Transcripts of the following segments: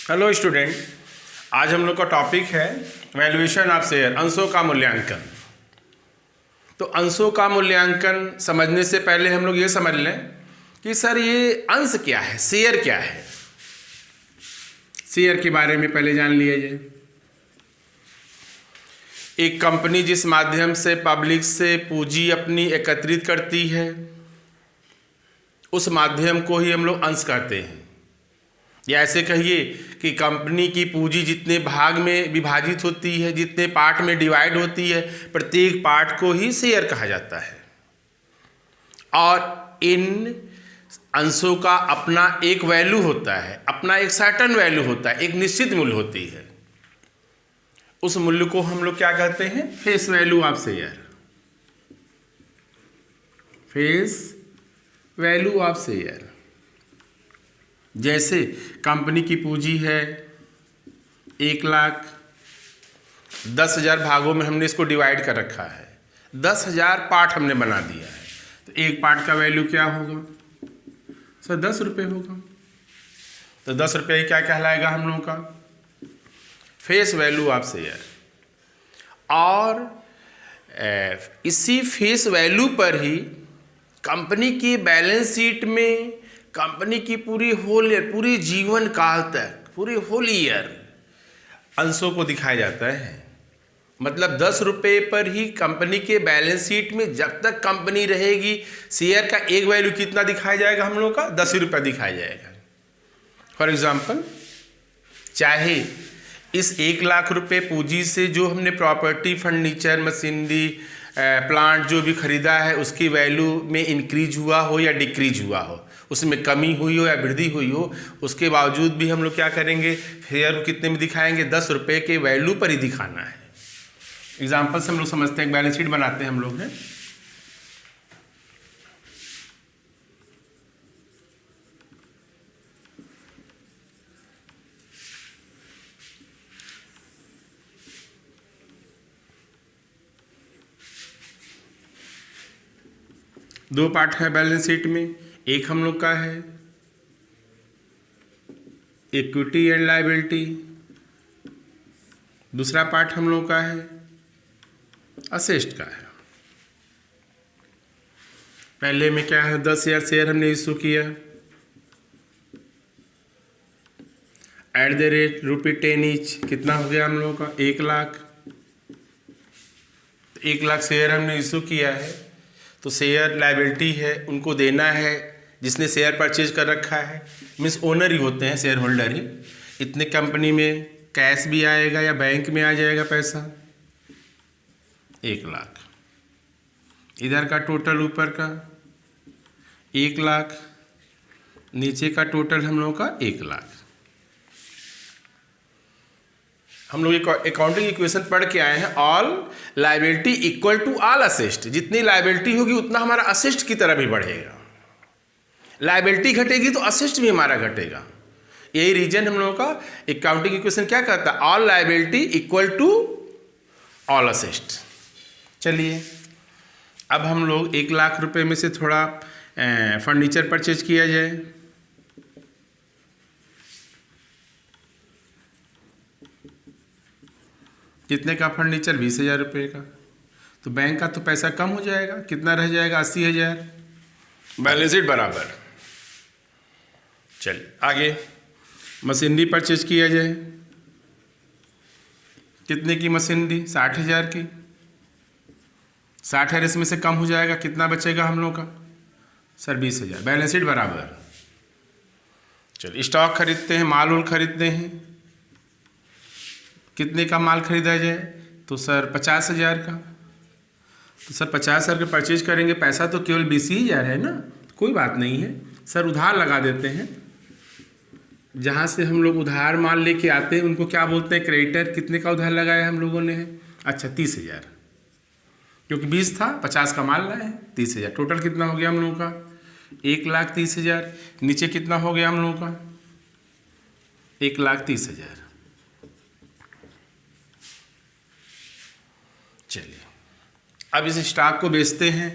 Hello student, आज हम लोग का टॉपिक है वैल्यूएशन ऑफ शेयर, अंशों का मूल्यांकन। तो अंशों का मूल्यांकन समझने से पहले हम लोग ये समझ लें कि सर ये अंश क्या है, शेयर क्या है। शेयर के बारे में पहले जान लिया जाए। एक कंपनी जिस माध्यम से पब्लिक से पूंजी अपनी एकत्रित करती है, उस माध्यम को ही हम लोग अंश कहते हैं। या ऐसे कहिए कि कंपनी की पूंजी जितने भाग में विभाजित होती है, जितने पार्ट में डिवाइड होती है, प्रत्येक पार्ट को ही शेयर कहा जाता है। और इन अंशों का अपना एक वैल्यू होता है, अपना एक सर्टेन वैल्यू होता है, एक निश्चित मूल्य होती है। उस मूल्य को हम लोग क्या कहते हैं? Face value of share. Face value of share. जैसे कंपनी की पूंजी है 1,00,000, 10,000 भागों में हमने इसको डिवाइड कर रखा है, 10,000 पार्ट हमने बना दिया है। तो एक पार्ट का वैल्यू क्या होगा सर? 10 रुपये होगा। तो 10 रुपये क्या कहलाएगा हम लोगों का? Face value of share. और इसी फेस वैल्यू पर ही कंपनी की बैलेंस शीट में कंपनी की पूरी होल ईयर, पूरी जीवन काल तक, पूरी होल ईयर अंशों को दिखाया जाता है। मतलब 10 रुपये पर ही कंपनी के बैलेंस शीट में जब तक कंपनी रहेगी, शेयर का एक वैल्यू कितना दिखाया जाएगा हम लोग का? 10 रुपये दिखाया जाएगा। फॉर एग्जाम्पल, चाहे इस 1,00,000 रुपये पूंजी से जो हमने प्रॉपर्टी, फर्नीचर, मशीनरी, प्लांट जो भी खरीदा है, उसकी वैल्यू में इंक्रीज हुआ हो या डिक्रीज हुआ हो, उसमें कमी हुई हो या वृद्धि हुई हो, उसके बावजूद भी हम लोग क्या करेंगे? शेयर कितने में दिखाएंगे? 10 रुपये के वैल्यू पर ही दिखाना है। एग्जाम्पल से हम लोग समझते हैं, बैलेंस शीट बनाते हैं हम लोग हैं। दो पार्ट है बैलेंस शीट में। एक हम लोग का है इक्विटी एंड लायबिलिटी, दूसरा पार्ट हम लोग का है असेस्ट का है। पहले में क्या है? 10,000 शेयर हमने इशू किया @10 ईच। कितना हो गया हम लोगों का? 1,00,000। 1,00,000 शेयर हमने इशू किया है, तो शेयर लायबिलिटी है, उनको देना है जिसने शेयर परचेज कर रखा है। मीन्स ओनर ही होते हैं, शेयर होल्डर ही। इतने कंपनी में कैश भी आएगा या बैंक में आ जाएगा पैसा? 1,00,000। इधर का टोटल ऊपर का 1,00,000, नीचे का टोटल हम लोगों का 1,00,000। हम लोग अकाउंटिंग इक्वेशन पढ़ के आए हैं, all liability equal to all assets. जितनी लायबिलिटी होगी उतना हमारा असेस्ट की तरह भी बढ़ेगा। लायबिलिटी घटेगी तो असेस्ट भी हमारा घटेगा। यही रीजन हम लोगों का अकाउंटिंग इक्वेशन क्या कहता है? All liability equal to all assets. चलिए, अब हम लोग 1,00,000 रुपये में से थोड़ा फर्नीचर परचेज किया जाए। कितने का फर्नीचर? 20,000 रुपये का। तो बैंक का तो पैसा कम हो जाएगा, कितना रह जाएगा? 80,000। बैलेंस शीट बराबर। चलिए आगे, मशीनरी परचेज किया जाए। कितने की मशीनरी? 60,000 की। 60,000 इसमें से कम हो जाएगा, कितना बचेगा हम लोग का? सर 20,000। बैलेंस शीट बराबर। चलिए, स्टॉक खरीदते हैं, माल उल खरीदते हैं। कितने का माल खरीदा जाए? तो सर 50,000 का। तो सर 50,000 का परचेज करेंगे, पैसा तो केवल 20,000 है ना, कोई बात नहीं है सर, उधार लगा देते हैं। जहाँ से हम लोग उधार माल लेके आते हैं उनको क्या बोलते हैं? क्रेडिटर। कितने का उधार लगाया हम लोगों ने? अच्छा 30,000, क्योंकि 20 था, 50 का माल लाए हैं, 30,000। टोटल कितना हो गया हम लोगों का? 1,30,000। नीचे कितना हो गया हम लोगों का? 1,30,000। चलिए, अब इस स्टॉक को बेचते हैं।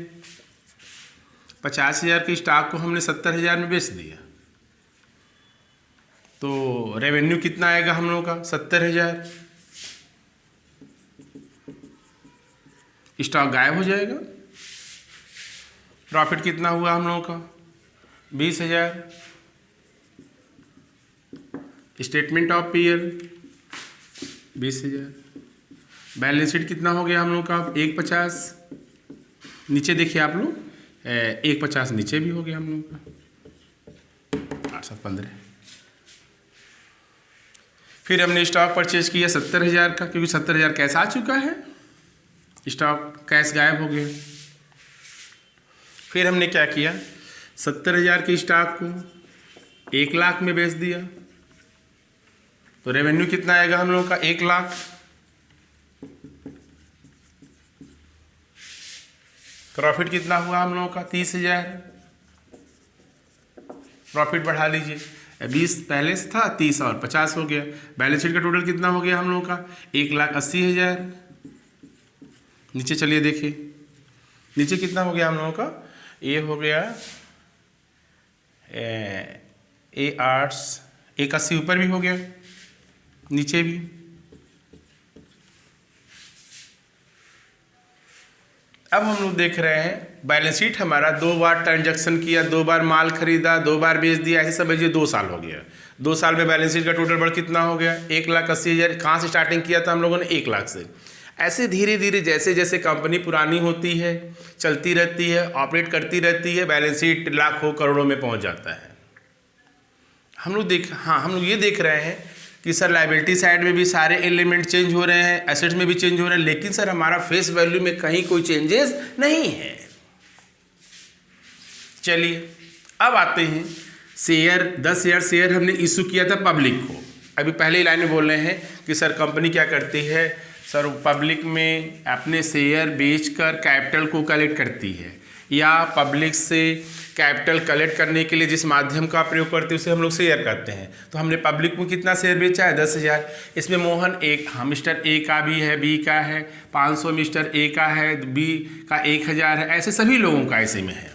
50,000 के स्टॉक को हमने 70,000 में बेच दिया। तो रेवेन्यू कितना आएगा हम लोग का 70,000। स्टॉक गायब हो जाएगा। प्रॉफिट कितना हुआ हम लोगों का 20,000। Statement of PL 20,000। Balance sheet कितना हो गया हम लोग का 150। नीचे देखिए आप लोग 150 नीचे भी हो गया हम लोग का 815। फिर हमने स्टॉक परचेज किया 70,000 का, क्योंकि 70,000 कैश आ चुका है, स्टॉक कैश गायब हो गया। फिर हमने क्या किया 70,000 के स्टॉक को 1 लाख में बेच दिया, तो रेवेन्यू कितना आएगा हम लोग का 1 लाख। प्रॉफिट कितना हुआ हम लोगों का 30,000। प्रॉफिट बढ़ा लीजिए, 20 पहले से था 30 और 50 हो गया। बैलेंस शीट का टोटल कितना हो गया हम लोगों का 1,80,000। नीचे चलिए देखिए, नीचे कितना हो गया हम लोगों का, ये हो गया 180 ऊपर भी हो गया, नीचे भी। अब हम लोग देख रहे हैं बैलेंस शीट हमारा 2 बार ट्रांजैक्शन किया, 2 बार माल खरीदा, 2 बार बेच दिया, ऐसे समझिए 2 साल हो गया। 2 साल में बैलेंस शीट का टोटल बढ़ कितना हो गया 1,80,000। कहाँ से स्टार्टिंग किया था हम लोगों ने 1 लाख से। ऐसे धीरे धीरे जैसे जैसे कंपनी पुरानी होती है, चलती रहती है, ऑपरेट करती रहती है, बैलेंस शीट लाखों करोड़ों में पहुंच जाता है। हम लोग ये देख रहे हैं कि सर लायबिलिटी साइड में भी सारे एलिमेंट चेंज हो रहे हैं, एसेट्स में भी चेंज हो रहे हैं, लेकिन सर हमारा फेस वैल्यू में कहीं कोई चेंजेस नहीं है। चलिए अब आते हैं शेयर। 10,000 शेयर हमने इशू किया था पब्लिक को। अभी पहले ही लाइन में बोल रहे हैं कि सर कंपनी क्या करती है, सर पब्लिक में अपने शेयर बेचकर कैपिटल को कलेक्ट करती है, या पब्लिक से कैपिटल कलेक्ट करने के लिए जिस माध्यम का प्रयोग करते हैं उसे हम लोग शेयर करते हैं। तो हमने पब्लिक को कितना शेयर बेचा है 10,000। इसमें मोहन मिस्टर ए का भी है, बी का है 500, मिस्टर ए का है, बी का 1,000 है, ऐसे सभी लोगों का ऐसे में है।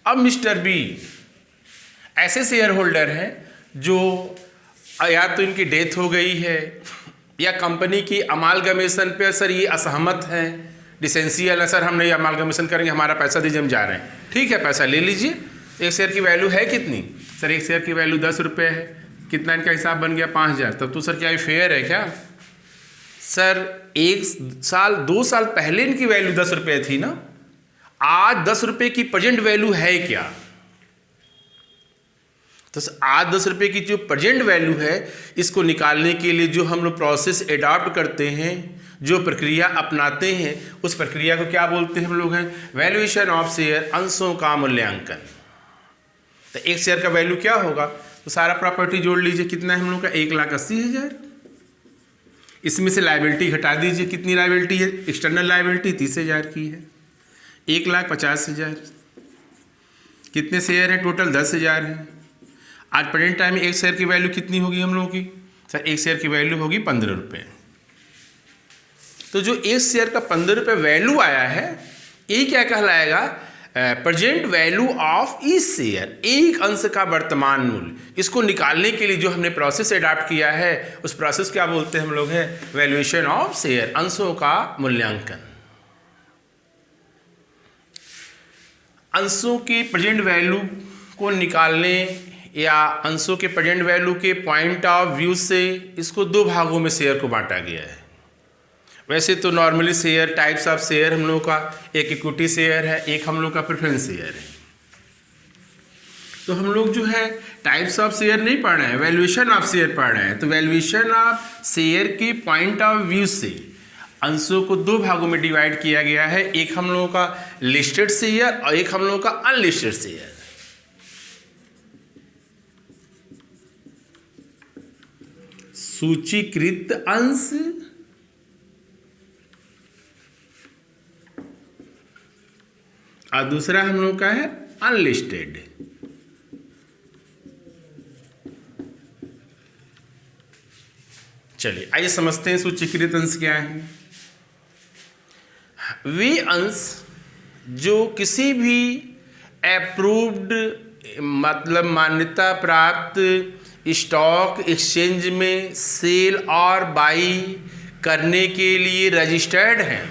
अब मिस्टर बी ऐसे शेयर होल्डर हैं जो या तो इनकी डेथ हो गई है या कंपनी की अमालगमेशन पे सर ये असहमत हैं, डिसेंशियल है, सर हम नहीं अमालगमेशन करेंगे, हमारा पैसा दीजिए, हम जा रहे हैं। ठीक है, पैसा ले लीजिए। एक शेयर की वैल्यू है कितनी, सर एक शेयर की वैल्यू 10 रुपये है, कितना इनका हिसाब बन गया 5,000। तब तो सर क्या ये फेयर है क्या? सर 1 साल 2 साल पहले इनकी वैल्यू 10 रुपये थी ना, आज 10 रुपये की प्रेजेंट वैल्यू है क्या? तो आज 10 रुपये की जो प्रेजेंट वैल्यू है, इसको निकालने के लिए जो हम लोग प्रोसेस एडॉप्ट करते हैं, जो प्रक्रिया अपनाते हैं, उस प्रक्रिया को क्या बोलते हैं हम लोग हैं वैल्यूएशन ऑफ शेयर, अंशों का मूल्यांकन। तो एक शेयर का वैल्यू क्या होगा, तो सारा प्रॉपर्टी जोड़ लीजिए, कितना है हम लोग का 1,80,000। इसमें से लायबिलिटी घटा दीजिए, कितनी लायबिलिटी है, एक्सटर्नल लायबिलिटी 30,000 की है, 1,50,000। कितने शेयर है टोटल 10,000 है। आज प्रेजेंट टाइम में एक शेयर की वैल्यू कितनी होगी हम लोगों की, सर एक शेयर की वैल्यू होगी 15 रुपये। तो जो एक शेयर का 15 रुपये वैल्यू आया है, ये क्या कहलाएगा, present value of each share, एक अंश का वर्तमान मूल्य। इसको निकालने के लिए जो हमने प्रोसेस अडॉप्ट किया है, उस प्रोसेस क्या बोलते हैं हम लोग हैं वैल्यूएशन ऑफ शेयर, अंशों का मूल्यांकन। अंशों की प्रेजेंट वैल्यू को निकालने या अंशों के प्रेजेंट वैल्यू के पॉइंट ऑफ व्यू से इसको 2 भागों में शेयर को बांटा गया है। वैसे तो normally share types of share हम लोग का एक इक्विटी शेयर है, एक हम लोग का प्रेफरेंस शेयर है। तो हम लोग जो है टाइप्स ऑफ शेयर नहीं पढ़ रहे हैं, वैल्यूएशन ऑफ शेयर पढ़ रहे हैं। तो वैल्यूएशन ऑफ शेयर के पॉइंट ऑफ व्यू से अंशों को 2 भागों में डिवाइड किया गया है, एक हम लोगों का लिस्टेड शेयर और एक हम लोगों का अनलिस्टेड शेयर। सूचीकृत अंश और दूसरा हम लोग का है अनलिस्टेड। चलिए आइए समझते हैं सूचीकृत अंश क्या है। वे अंश जो किसी भी अप्रूव्ड मतलब मान्यता प्राप्त स्टॉक एक्सचेंज में सेल और बाई करने के लिए रजिस्टर्ड हैं,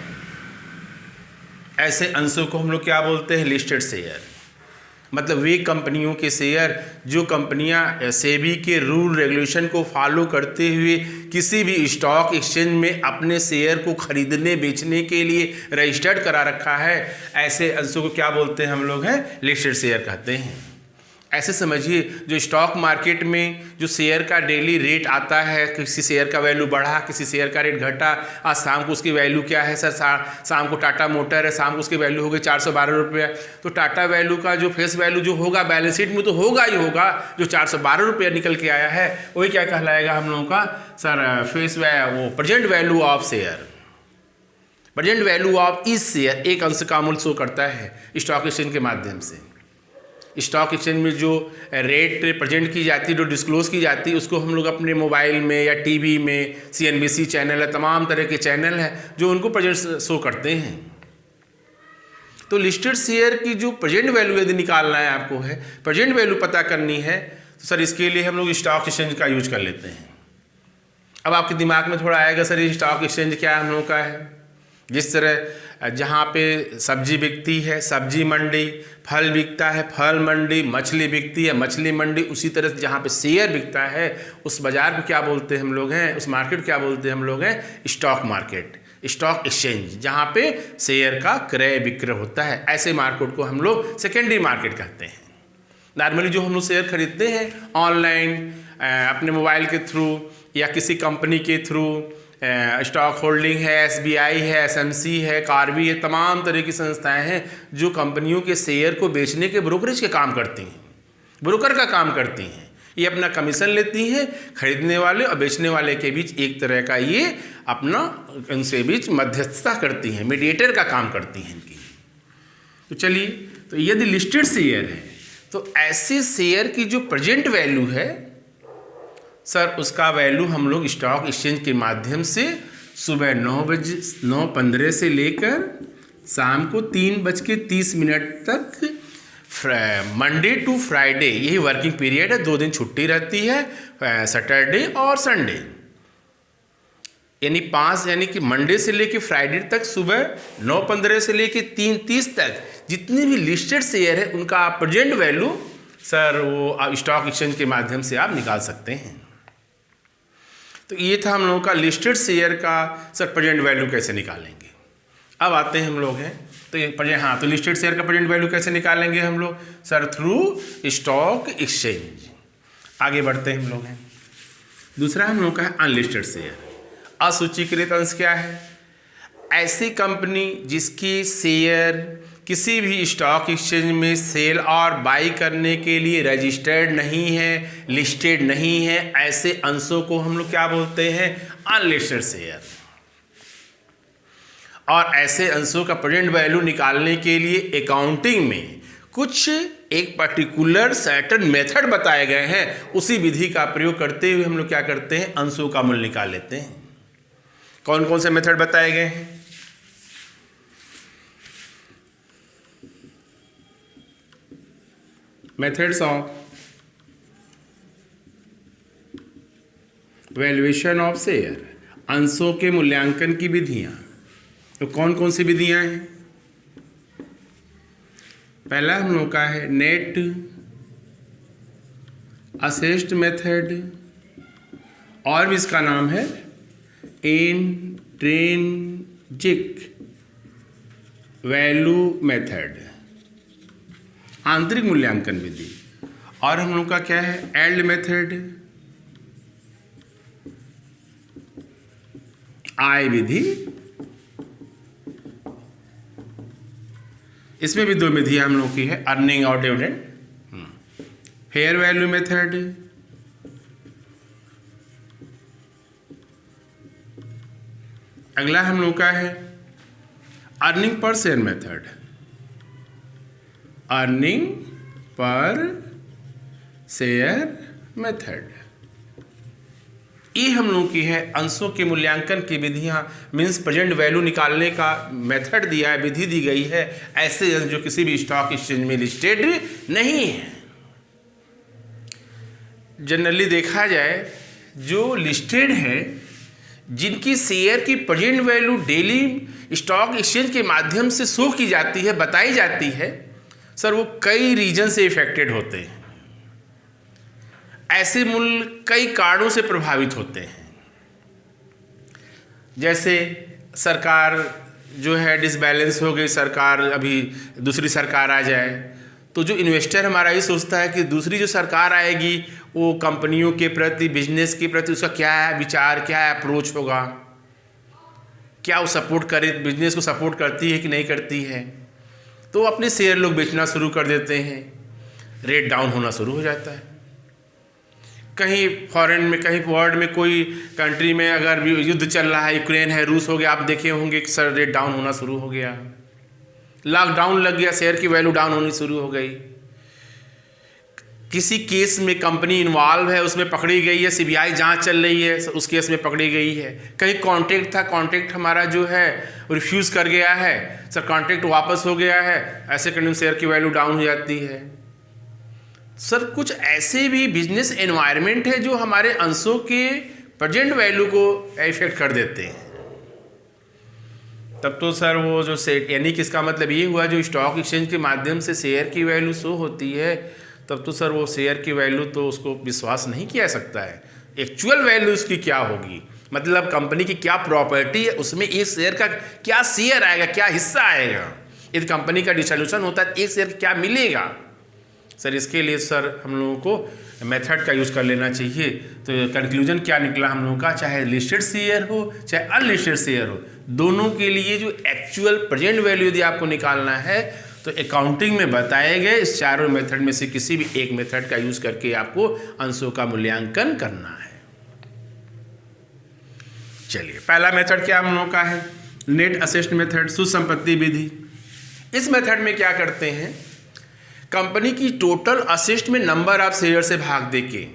ऐसे अंशों को हम लोग क्या बोलते हैं? Listed share. मतलब वे कंपनियों के शेयर जो कंपनियां सेबी के रूल रेगुलेशन को फॉलो करते हुए किसी भी स्टॉक एक्सचेंज में अपने शेयर को खरीदने बेचने के लिए रजिस्टर्ड करा रखा है, ऐसे अंशों को क्या बोलते हैं हम लोग? हैं लिस्टेड शेयर कहते हैं। ऐसे समझिए, जो स्टॉक मार्केट में जो शेयर का डेली रेट आता है, किसी शेयर का वैल्यू बढ़ा, किसी शेयर का रेट घटा। आज शाम को उसकी वैल्यू क्या है सर? शाम को टाटा मोटर है, शाम को उसकी वैल्यू हो गई 412 रुपये। तो टाटा वैल्यू का जो फेस वैल्यू जो होगा बैलेंस शीट में तो होगा ही होगा, जो 412 रुपये निकल के आया है वही क्या कहलाएगा हम लोगों का सर? फेस वो present value of share. Present value of इस शेयर एक अंश का मूल्य शो करता है स्टॉक एक्सचेंज के माध्यम से। स्टॉक एक्सचेंज में जो रेट प्रेजेंट की जाती है, जो डिस्क्लोज की जाती है, उसको हम लोग अपने मोबाइल में या टीवी में, CNBC चैनल है, तमाम तरह के चैनल हैं जो उनको प्रेजेंट शो करते हैं। तो लिस्टेड शेयर की जो प्रेजेंट वैल्यू यदि निकालना है आपको, है प्रेजेंट वैल्यू पता करनी है, तो सर इसके लिए हम लोग स्टॉक एक्सचेंज का यूज कर लेते हैं। अब आपके दिमाग में थोड़ा आएगा सर ये स्टॉक एक्सचेंज क्या हम लोग का है? जिस तरह जहाँ पे सब्जी बिकती है सब्जी मंडी, फल बिकता है फल मंडी, मछली बिकती है मछली मंडी, उसी तरह से जहाँ पे शेयर बिकता है उस बाज़ार को क्या बोलते हैं हम लोग? हैं उस मार्केट को क्या बोलते हैं हम लोग? हैं स्टॉक मार्केट, स्टॉक एक्सचेंज, जहाँ पे शेयर का क्रय विक्रय होता है। ऐसे मार्केट को हम लोग सेकेंडरी मार्केट कहते हैं। नॉर्मली जो हम लोग शेयर खरीदते हैं ऑनलाइन अपने मोबाइल के थ्रू या किसी कंपनी के थ्रू, स्टॉक होल्डिंग है, SBI है, SMC है, कार्बी है, तमाम तरह की संस्थाएं हैं जो कंपनियों के शेयर को बेचने के ब्रोकरेज के काम करती हैं, ब्रोकर का काम करती हैं। ये अपना कमीशन लेती हैं खरीदने वाले और बेचने वाले के बीच, एक तरह का ये अपना उनसे बीच मध्यस्थता करती हैं, मीडिएटर का काम करती हैं इनकी। तो चलिए, तो यदि लिस्टेड शेयर है तो ऐसे शेयर की जो प्रेजेंट वैल्यू है सर, उसका वैल्यू हम लोग स्टॉक एक्सचेंज के माध्यम से सुबह 9:15 से लेकर शाम को 3:30 तक मंडे टू फ्राइडे, यही वर्किंग पीरियड है। 2 दिन छुट्टी रहती है, सैटरडे और संडे, यानी कि मंडे से लेकर फ्राइडे तक सुबह 9:15 से लेकर 3:30 तक जितने भी लिस्टेड शेयर है उनका प्रेजेंट वैल्यू सर वो स्टॉक एक्सचेंज के माध्यम से आप निकाल सकते हैं। तो ये था हम लोगों का लिस्टेड शेयर का सर प्रेजेंट वैल्यू कैसे निकालेंगे। अब आते हैं हम लोग हैं तो तो लिस्टेड शेयर का प्रेजेंट वैल्यू कैसे निकालेंगे हम लोग? Sir through stock exchange. आगे बढ़ते हैं हम लोग हैं। दूसरा हम लोग का है अनलिस्टेड शेयर। असूचीकृत अंश क्या है? ऐसी कंपनी जिसकी शेयर किसी भी स्टॉक एक्सचेंज में सेल और बाई करने के लिए रजिस्टर्ड नहीं है, लिस्टेड नहीं है, ऐसे अंशों को हम लोग क्या बोलते हैं? Unlisted share. और ऐसे अंशों का प्रेजेंट वैल्यू निकालने के लिए अकाउंटिंग में कुछ एक पर्टिकुलर सर्टेन मेथड बताए गए हैं, उसी विधि का प्रयोग करते हुए हम लोग क्या करते हैं? अंशों का मूल्य निकाल लेते हैं। कौन कौन से मेथड बताए गए हैं? Methods of valuation of share, अंशों के मूल्यांकन की विधियां। तो कौन कौन सी विधियां हैं? पहला हम लोग का है नेट असेस्ड मेथड, और भी इसका नाम है इंट्रिंसिक वैल्यू मेथड, आंतरिक मूल्यांकन विधि। और हम लोग का क्या है? एल्ड मेथड, आय विधि। इसमें भी 2 विधियां हम लोग की है, अर्निंग और डिविडेंड। फेयर वैल्यू मेथड, अगला हम लोग का है earning per share method, earning per share method. ये हम लोग की है अंशों के मूल्यांकन की विधियां, मीन्स प्रेजेंट वैल्यू निकालने का मेथड दिया है, विधि दी गई है, ऐसे जो किसी भी स्टॉक एक्सचेंज में लिस्टेड नहीं है। जनरली देखा जाए जो लिस्टेड है, जिनकी शेयर की present value daily stock exchange के माध्यम से शो की जाती है, बताई जाती है, सर वो कई रीजन से इफेक्टेड होते हैं। ऐसे मूल्य कई कारणों से प्रभावित होते हैं। जैसे सरकार जो है डिसबैलेंस हो गई, सरकार अभी दूसरी सरकार आ जाए तो जो इन्वेस्टर हमारा ये सोचता है कि दूसरी जो सरकार आएगी वो कंपनियों के प्रति, बिजनेस के प्रति उसका क्या है विचार, क्या है अप्रोच होगा, क्या वो सपोर्ट करे, बिजनेस को सपोर्ट करती है कि नहीं करती है। तो अपने शेयर लोग बेचना शुरू कर देते हैं, रेट डाउन होना शुरू हो जाता है। कहीं फॉरेन में, कहीं वर्ल्ड में कोई कंट्री में अगर युद्ध चल रहा है, यूक्रेन है, रूस हो गया, आप देखे होंगे कि सर रेट डाउन होना शुरू हो गया, लॉकडाउन लग गया, शेयर की वैल्यू डाउन होनी शुरू हो गई। किसी केस में कंपनी इन्वॉल्व है, उसमें पकड़ी गई है, सीबीआई जांच चल रही है, उस केस में पकड़ी गई है। कहीं कॉन्ट्रैक्ट था, कॉन्ट्रैक्ट हमारा जो है रिफ्यूज़ कर गया है, सर कॉन्ट्रैक्ट वापस हो गया है, ऐसे कंडीशन शेयर की वैल्यू डाउन हो जाती है। सर कुछ ऐसे भी बिजनेस एनवायरनमेंट है जो हमारे अंशों के प्रेजेंट वैल्यू को इफेक्ट कर देते हैं। तब तो सर वो जो यानी कि इसका मतलब ये हुआ जो स्टॉक एक्सचेंज के माध्यम से शेयर की वैल्यू शो होती है, तब तो सर वो शेयर की वैल्यू तो उसको विश्वास नहीं किया जा सकता है। एक्चुअल वैल्यू उसकी क्या होगी, मतलब कंपनी की क्या प्रॉपर्टी है, उसमें एक शेयर का क्या शेयर आएगा, क्या हिस्सा आएगा। यदि कंपनी का डिसोल्यूशन होता है एक शेयर क्या मिलेगा। सर इसके लिए सर हम लोगों को मेथड का यूज़ कर लेना चाहिए। तो कंक्लूजन क्या निकला हम लोगों का, चाहे लिस्टेड शेयर हो चाहे अनलिस्टेड शेयर हो, दोनों के लिए जो एक्चुअल प्रेजेंट वैल्यू यदि आपको निकालना है तो अकाउंटिंग में बताए गए इस चारों मेथड में से किसी भी एक मेथड का यूज़ करके आपको अंशों का मूल्यांकन करना है। चलिए पहला मेथड क्या हम लोगों का है, नेट असेस्ट मेथड, सुसंपत्ति विधि। इस मेथड में क्या करते हैं, कंपनी की टोटल असेस्ट में नंबर ऑफ शेयर से भाग देके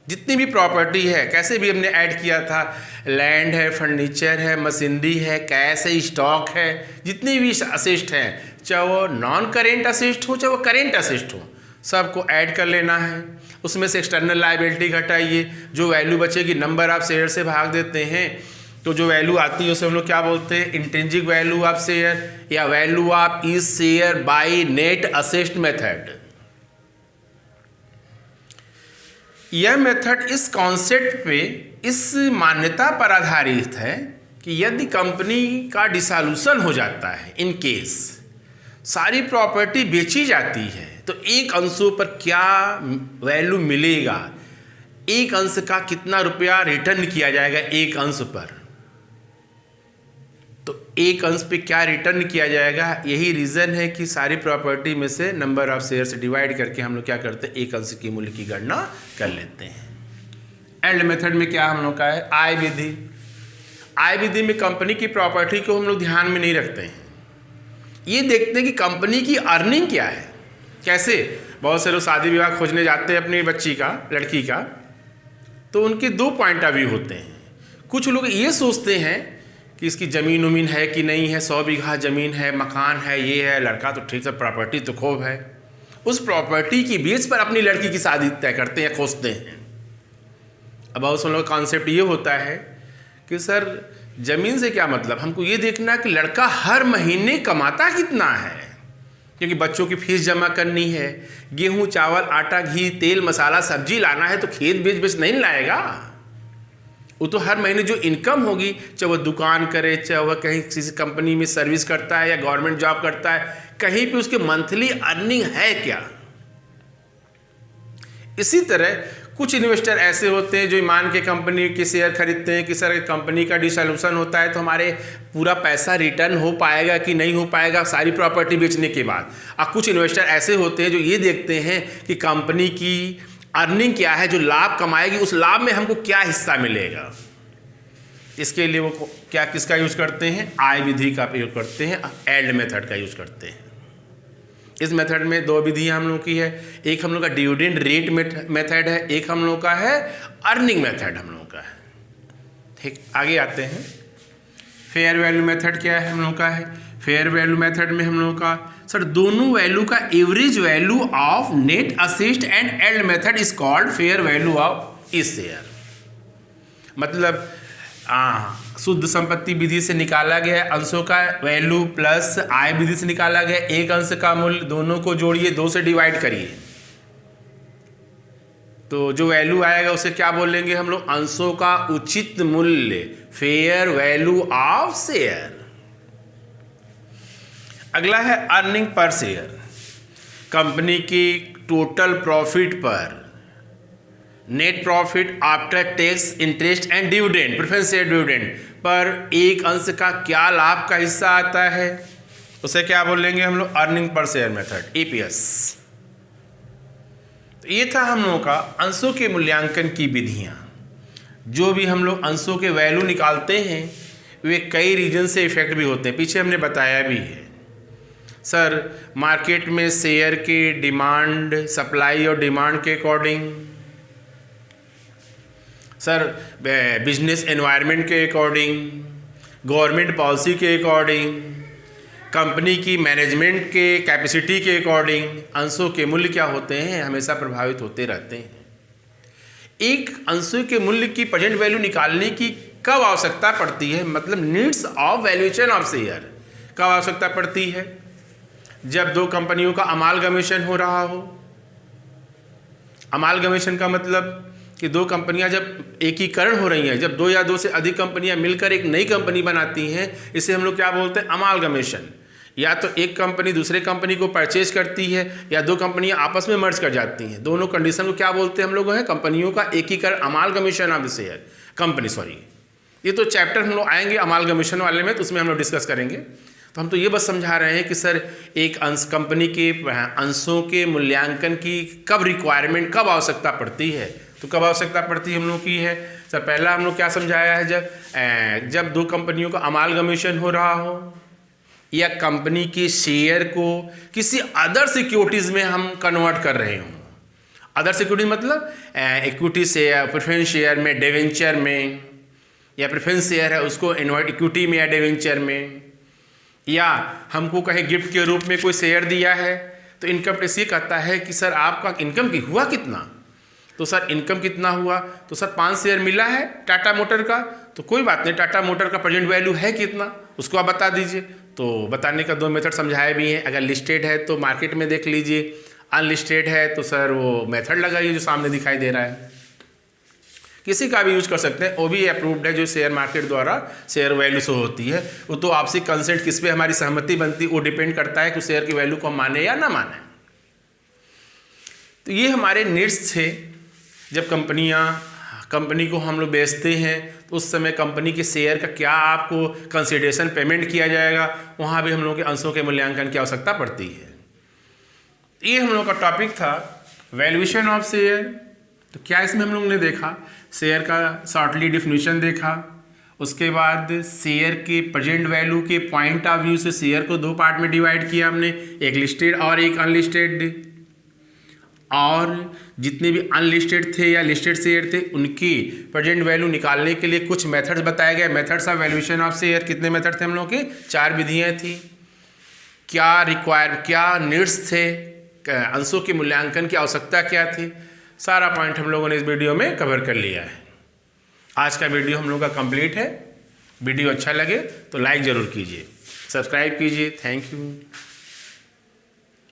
जितनी भी प्रॉपर्टी है, कैसे भी हमने ऐड किया था, लैंड है, फर्नीचर है, मशीनरी है, कैश है, स्टॉक है, जितनी भी असेस्ट है, चाहे वो नॉन करेंट असेस्ट हो चाहे वो करेंट असेस्ट हो, सबको ऐड कर लेना है। उसमें से एक्सटर्नल लायबिलिटी घटाइए, जो वैल्यू बचेगी नंबर ऑफ शेयर से भाग देते हैं, तो जो वैल्यू आती है उसे हम लोग क्या बोलते हैं, इंट्रिंसिक वैल्यू ऑफ शेयर या value of each share by net asset method. यह मेथड इस कॉन्सेप्ट पे, इस मान्यता पर आधारित है कि यदि कंपनी का डिसॉल्यूशन हो जाता है, इन केस सारी प्रॉपर्टी बेची जाती है, तो एक अंशों पर क्या वैल्यू मिलेगा, एक अंश का कितना रुपया रिटर्न किया जाएगा एक अंश पर, तो एक अंश पे क्या रिटर्न किया जाएगा, यही रीज़न है कि सारी प्रॉपर्टी में से नंबर ऑफ शेयर से डिवाइड करके हम लोग क्या करते हैं, एक अंश की मूल्य की गणना कर लेते हैं। एंड मेथड में क्या हम लोग का है, आय विधि। आय विधि में कंपनी की प्रॉपर्टी को हम लोग ध्यान में नहीं रखते हैं, ये देखते हैं कि कंपनी की अर्निंग क्या है। कैसे, बहुत से लोग शादी विवाह खोजने जाते हैं अपनी बच्ची का, लड़की का, तो उनके दो पॉइंट ऑफ व्यू होते हैं। कुछ लोग ये सोचते हैं कि इसकी ज़मीन उमीन है कि नहीं है, 100 बीघा ज़मीन है, मकान है, ये है, लड़का तो ठीक है, प्रॉपर्टी तो खूब है, उस प्रॉपर्टी की बेस पर अपनी लड़की की शादी तय करते हैं, खोजते हैं। अब बहुत से लोगों का कॉन्सेप्ट ये होता है कि सर ज़मीन से क्या मतलब, हमको ये देखना कि लड़का हर महीने कमाता कितना है, क्योंकि बच्चों की फीस जमा करनी है, गेहूँ चावल आटा घी तेल मसाला सब्जी लाना है, तो खेत बेच नहीं लाएगा, वो तो हर महीने जो इनकम होगी, चाहे वह दुकान करे, चाहे वह कहीं किसी कंपनी में सर्विस करता है या गवर्नमेंट जॉब करता है, कहीं पे उसके मंथली अर्निंग है क्या। इसी तरह कुछ इन्वेस्टर ऐसे होते हैं जो ईमान के कंपनी के शेयर खरीदते हैं कि सर कंपनी का डिसॉल्यूशन होता है तो हमारे पूरा पैसा रिटर्न हो पाएगा कि नहीं हो पाएगा सारी प्रॉपर्टी बेचने के बाद। और कुछ इन्वेस्टर ऐसे होते हैं जो ये देखते हैं कि कंपनी की अर्निंग क्या है, जो लाभ कमाएगी उस लाभ में हमको क्या हिस्सा मिलेगा। इसके लिए वो क्या किसका यूज़ करते हैं, आय विधि का प्रयोग करते हैं, एल्ड मेथड का यूज़ करते हैं। इस मेथड में दो विधियां हम लोग की है, एक हम लोग का डिविडेंड रेट मेथड है, एक हम लोग का है अर्निंग मेथड हम लोग का है। ठीक, आगे आते हैं। फेयर वैल्यू मेथड क्या है हम लोग का है, फेयर वैल्यू मेथड में हम लोग का सर दोनों वैल्यू का average value of net asset and yield method is called fair value of e share. मतलब शुद्ध संपत्ति विधि से निकाला गया अंशों का वैल्यू प्लस आय विधि से निकाला गया एक अंश का मूल्य, दोनों को जोड़िए, 2 से डिवाइड करिए, तो जो वैल्यू आएगा उसे क्या बोलेंगे हम लोग? अंशों का उचित मूल्य, फेयर वैल्यू ऑफ शेयर। अगला है अर्निंग पर शेयर। कंपनी की टोटल प्रॉफिट पर net profit after tax interest and dividend, preference share dividend per एक अंश का क्या लाभ का हिस्सा आता है, उसे क्या बोलेंगे हम लोग? Earning per share method, EPS। तो ये था हम लोगों का अंशों के मूल्यांकन की विधियाँ। जो भी हम लोग अंशों के वैल्यू निकालते हैं वे कई रीजन से इफेक्ट भी होते हैं, पीछे हमने बताया भी है। सर मार्केट में शेयर के डिमांड, सप्लाई और डिमांड के अकॉर्डिंग, सर बिजनेस एनवायरनमेंट के अकॉर्डिंग, गवर्नमेंट पॉलिसी के अकॉर्डिंग, कंपनी की मैनेजमेंट के कैपेसिटी के अकॉर्डिंग अंशों के मूल्य क्या होते हैं, हमेशा प्रभावित होते रहते हैं। एक अंशों के मूल्य की प्रेजेंट वैल्यू निकालने की कब आवश्यकता पड़ती है, मतलब needs of valuation of share कब आवश्यकता पड़ती है? जब दो कंपनियों का अमालगमेशन हो रहा हो। अमालगमेशन का मतलब कि दो कंपनियां जब एकीकरण हो रही हैं, जब 2 या 2 से अधिक कंपनियां मिलकर एक नई कंपनी बनाती हैं, इसे हम लोग क्या बोलते हैं? अमालगमेशन। या तो एक कंपनी दूसरे कंपनी को परचेज करती है या 2 कंपनियां आपस में मर्ज कर जाती हैं, दोनों कंडीशन को क्या बोलते हैं हम लोग? हैं कंपनियों का एकीकरण, amalgamation of the share company, sorry. ये तो चैप्टर हम लोग आएंगे अमालगमेशन वाले में, तो उसमें हम लोग डिस्कस करेंगे। तो हम तो ये बस समझा रहे हैं कि सर एक अंश कंपनी के अंशों के मूल्यांकन की कब रिक्वायरमेंट, कब आवश्यकता पड़ती है। तो कब आवश्यकता पड़ती है हम लोग की है? सर पहला हम लोग क्या समझाया है? जब 2 कंपनियों का अमालगमेशन हो रहा हो या कंपनी के शेयर को किसी अदर सिक्योरिटीज़ में हम कन्वर्ट कर रहे हों। अदर सिक्योरिटी मतलब इक्विटी शेयर, प्रेफरेंस शेयर में, डिवेंचर में, या प्रेफरेंस शेयर है उसको इक्विटी में या डिवेंचर में, या हमको कहीं गिफ्ट के रूप में कोई शेयर दिया है, तो इनकम टैक्स ये कहता है कि सर आपका इनकम की हुआ कितना? तो सर इनकम कितना हुआ? तो सर 5 शेयर मिला है टाटा मोटर का, तो कोई बात नहीं, टाटा मोटर का प्रेजेंट वैल्यू है कितना उसको आप बता दीजिए। तो बताने का 2 मेथड समझाए भी हैं। अगर लिस्टेड है तो मार्केट में देख लीजिए, अनलिस्टेड है तो सर वो मेथड लगाइए जो सामने दिखाई दे रहा है। किसी का भी यूज कर सकते हैं, वो भी अप्रूव्ड है जो शेयर मार्केट द्वारा शेयर वैल्यू से होती है। वो तो आपसी कंसेंट किस पे हमारी सहमति बनती है वो डिपेंड करता है कि शेयर की वैल्यू को माने या ना माने। तो ये हमारे नीड्स थे। जब कंपनी को हम लोग बेचते हैं तो उस समय कंपनी के शेयर का क्या आपको कंसिडरेशन पेमेंट किया जाएगा, वहाँ भी हम लोगों के अंशों के मूल्यांकन की आवश्यकता पड़ती है। ये हम लोग का टॉपिक था वैल्यूएशन ऑफ शेयर। तो क्या इसमें हम लोग ने देखा? शेयर का शॉर्टली डिफिनीशन देखा, उसके बाद शेयर के प्रेजेंट वैल्यू के पॉइंट ऑफ व्यू से शेयर को 2 पार्ट में डिवाइड किया हमने, एक लिस्टेड और एक अनलिस्टेड। और जितने भी अनलिस्टेड थे या लिस्टेड शेयर थे उनकी प्रेजेंट वैल्यू निकालने के लिए कुछ मेथड्स बताए गए। Methods of valuation of share कितने मेथड थे हम लोग के? 4 विधियाँ थी। क्या नीड्स थे, अंशों के मूल्यांकन की आवश्यकता क्या थी, सारा पॉइंट हम लोगों ने इस वीडियो में कवर कर लिया है। आज का वीडियो हम लोग का कंप्लीट है। वीडियो अच्छा लगे तो लाइक ज़रूर कीजिए, सब्सक्राइब कीजिए। Thank you.